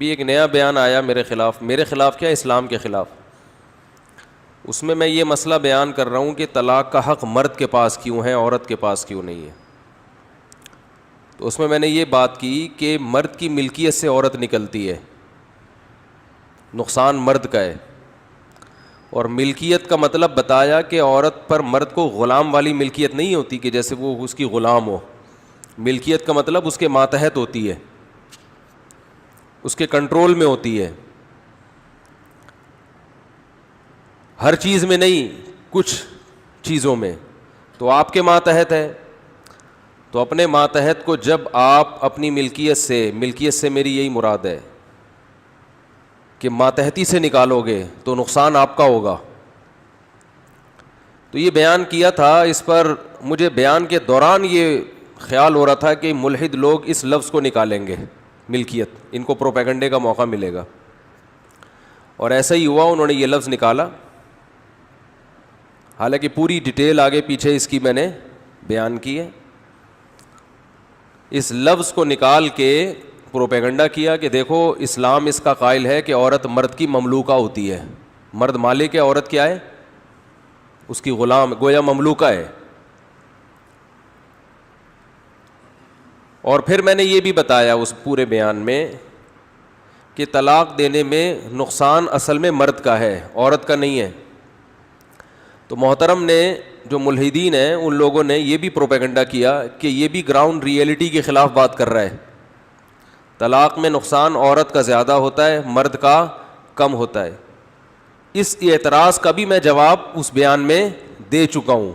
ابھی ایک نیا بیان آیا میرے خلاف کیا، اسلام کے خلاف. اس میں یہ مسئلہ بیان کر رہا ہوں کہ طلاق کا حق مرد کے پاس کیوں ہے، عورت کے پاس کیوں نہیں ہے. تو اس میں نے یہ بات کی کہ مرد کی ملکیت سے عورت نکلتی ہے، نقصان مرد کا ہے. اور ملکیت کا مطلب بتایا کہ عورت پر مرد کو غلام والی ملکیت نہیں ہوتی کہ جیسے وہ اس کی غلام ہو. ملکیت کا مطلب اس کے ماتحت ہوتی ہے، اس کے کنٹرول میں ہوتی ہے. ہر چیز میں نہیں، کچھ چیزوں میں. تو آپ کے ماتحت ہے. تو اپنے ماتحت کو جب آپ اپنی ملکیت سے میری یہی مراد ہے کہ ماتحتی سے نکالو گے تو نقصان آپ کا ہوگا. تو یہ بیان کیا تھا. اس پر مجھے بیان کے دوران یہ خیال ہو رہا تھا کہ ملحد لوگ اس لفظ کو نکالیں گے، ملکیت، ان کو پروپیگنڈے کا موقع ملے گا. اور ایسا ہی ہوا، انہوں نے یہ لفظ نکالا. حالانکہ پوری ڈیٹیل آگے پیچھے اس کی میں نے بیان کی ہے. اس لفظ کو نکال کے پروپیگنڈا کیا کہ دیکھو اسلام اس کا قائل ہے کہ عورت مرد کی مملوکہ ہوتی ہے. مرد مالک ہے، عورت کیا ہے؟ اس کی غلام، گویا مملوکہ ہے. اور پھر میں نے یہ بھی بتایا اس پورے بیان میں کہ طلاق دینے میں نقصان اصل میں مرد کا ہے، عورت کا نہیں ہے. تو محترم نے جو ملحدین ہیں ان لوگوں نے یہ بھی پروپیگنڈا کیا کہ یہ بھی گراؤنڈ ریئلٹی کے خلاف بات کر رہا ہے. طلاق میں نقصان عورت کا زیادہ ہوتا ہے، مرد کا کم ہوتا ہے. اس اعتراض کا بھی میں جواب اس بیان میں دے چکا ہوں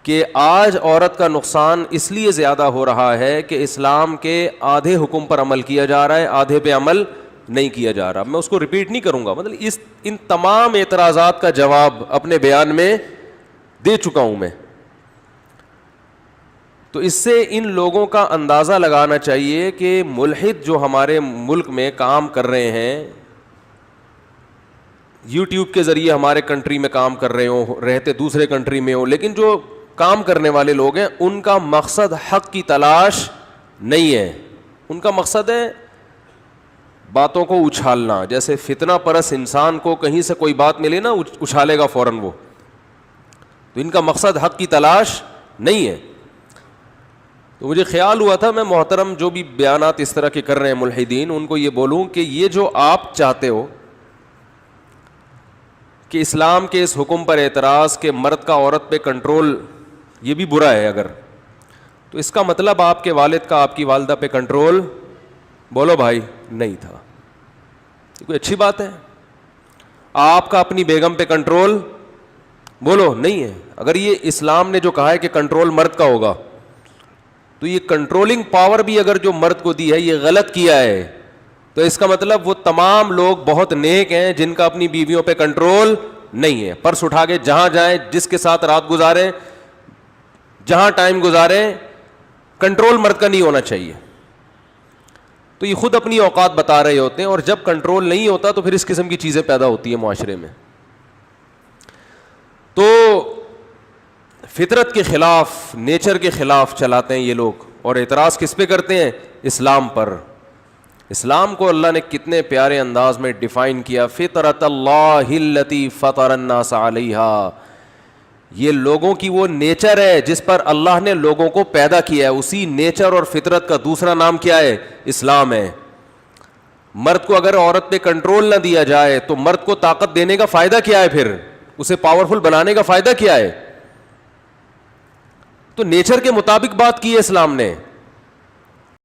کہ آج عورت کا نقصان اس لیے زیادہ ہو رہا ہے کہ اسلام کے آدھے حکم پر عمل کیا جا رہا ہے، آدھے پہ عمل نہیں کیا جا رہا. میں اس کو ریپیٹ نہیں کروں گا، مطلب ان تمام اعتراضات کا جواب اپنے بیان میں دے چکا ہوں میں. تو اس سے ان لوگوں کا اندازہ لگانا چاہیے کہ ملحد جو ہمارے ملک میں کام کر رہے ہیں، یوٹیوب کے ذریعے ہمارے کنٹری میں کام کر رہے ہوں، رہتے دوسرے کنٹری میں ہوں، لیکن جو کام کرنے والے لوگ ہیں ان کا مقصد حق کی تلاش نہیں ہے. ان کا مقصد ہے باتوں کو اچھالنا. جیسے فتنہ پرست انسان کو کہیں سے کوئی بات ملے نا اچھالے گا فوراً وہ. تو ان کا مقصد حق کی تلاش نہیں ہے. تو مجھے خیال ہوا تھا میں محترم جو بھی بیانات اس طرح کے کر رہے ہیں ملحدین، ان کو یہ بولوں کہ یہ جو آپ چاہتے ہو کہ اسلام کے اس حکم پر اعتراض کہ مرد کا عورت پہ کنٹرول، یہ بھی برا ہے اگر، تو اس کا مطلب آپ کے والد کا آپ کی والدہ پہ کنٹرول، بولو بھائی، نہیں تھا. یہ کوئی اچھی بات ہے؟ آپ کا اپنی بیگم پہ کنٹرول، بولو نہیں ہے. اگر یہ اسلام نے جو کہا ہے کہ کنٹرول مرد کا ہوگا، تو یہ کنٹرولنگ پاور بھی اگر جو مرد کو دی ہے یہ غلط کیا ہے. تو اس کا مطلب وہ تمام لوگ بہت نیک ہیں جن کا اپنی بیویوں پہ کنٹرول نہیں ہے. پرس اٹھا کے جہاں جائیں، جس کے ساتھ رات گزاریں، جہاں ٹائم گزاریں، کنٹرول مرد کا نہیں ہونا چاہیے. تو یہ خود اپنی اوقات بتا رہے ہوتے ہیں، اور جب کنٹرول نہیں ہوتا تو پھر اس قسم کی چیزیں پیدا ہوتی ہیں معاشرے میں. تو فطرت کے خلاف، نیچر کے خلاف چلاتے ہیں یہ لوگ. اور اعتراض کس پہ کرتے ہیں؟ اسلام پر. اسلام کو اللہ نے کتنے پیارے انداز میں ڈیفائن کیا، فطرت اللہ التی فطر الناس علیہا. یہ لوگوں کی وہ نیچر ہے جس پر اللہ نے لوگوں کو پیدا کیا ہے. اسی نیچر اور فطرت کا دوسرا نام کیا ہے؟ اسلام ہے. مرد کو اگر عورت پہ کنٹرول نہ دیا جائے تو مرد کو طاقت دینے کا فائدہ کیا ہے؟ پھر اسے پاورفل بنانے کا فائدہ کیا ہے؟ تو نیچر کے مطابق بات کی ہے اسلام نے.